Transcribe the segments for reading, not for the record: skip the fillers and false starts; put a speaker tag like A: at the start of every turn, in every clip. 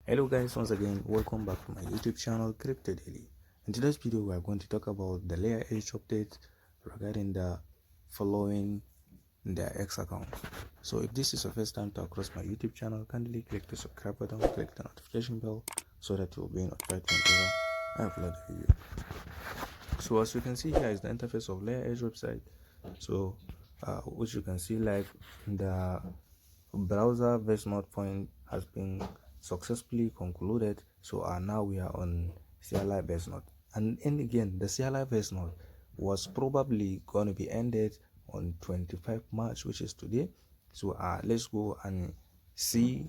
A: Hello guys, once again welcome back to my YouTube channel Crypto Daily. In today's video we are going to talk about the layer edge update regarding the following the X account. So if this is your first time to across my YouTube channel, kindly click the subscribe button, click the notification bell so that you will be notified whenever I upload a video. So as you can see, here is the interface of layer edge website. So which you can see like the browser version point has been successfully concluded. So now we are on CLI base node, and again the CLI base node was probably going to be ended on 25 March, which is today. So let's go and see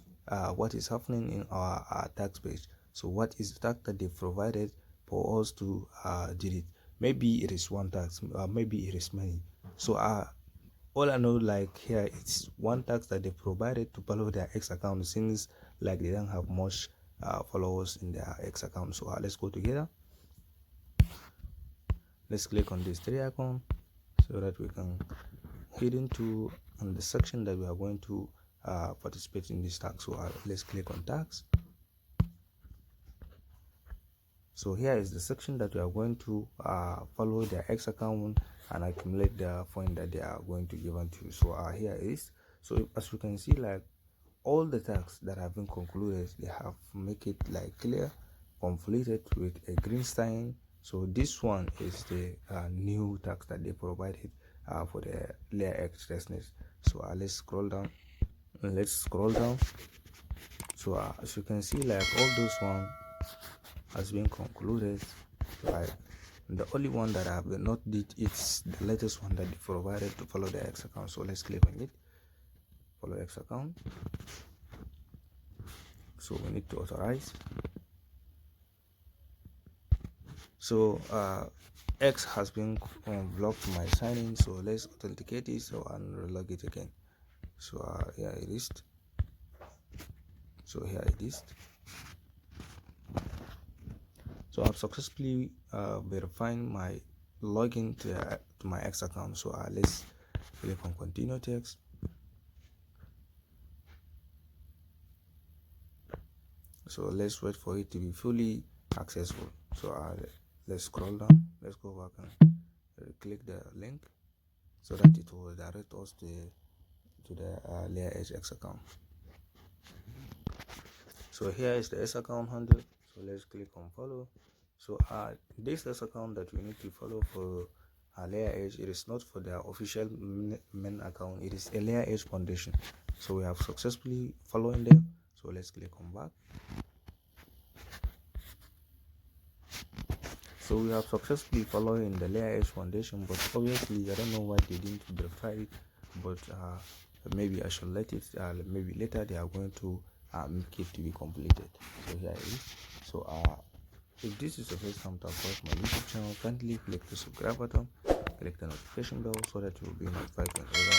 A: what is happening in our tax page. So what is the tax that they provided for us to delete? Maybe it is one tax, maybe it is many. So all I know, like here, it's one tax that they provided to follow their X account, since like they don't have much followers in their X account. So let's go together. Let's click on this three icon so that we can head into the section that we are going to participate in this tax. So let's click on tax. So here is the section that we are going to follow their X account and accumulate the point that they are going to give unto you. So here is, so as you can see, like all the tasks that have been concluded, they have make it like clear, completed with a green sign. So this one is the new task that they provided for the LAYEREDGE testnet. So let's scroll down. So as you can see, like all those one has been concluded. Like the only one that I have not did, it's the latest one that they provided to follow the X account. So let's click on it, follow X account. So we need to authorize. So X has been blocked my sign-in, so let's authenticate it and relog it again. So here it is. So here it is. So I've successfully verified my login to my X account. So let's click on continue text. So let's wait for it to be fully accessible. So let's scroll down. Let's go back and click the link so that it will direct us to the LAYEREDGE X account. So here is the X account handle. So let's click on follow. So this X account that we need to follow for LAYEREDGE, it is not for the official main account, it is a LAYEREDGE foundation. So we have successfully following them. So let's click on back. So we have successfully following the LAYEREDGE foundation, but obviously I don't know why they didn't verify it, but maybe I should let it, maybe later they are going to make it to be completed. So here it is. So if this is the first time to approach my YouTube channel, kindly click the subscribe button, click the notification bell so that you will be notified whenever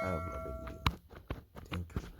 A: I upload a video. Thank you.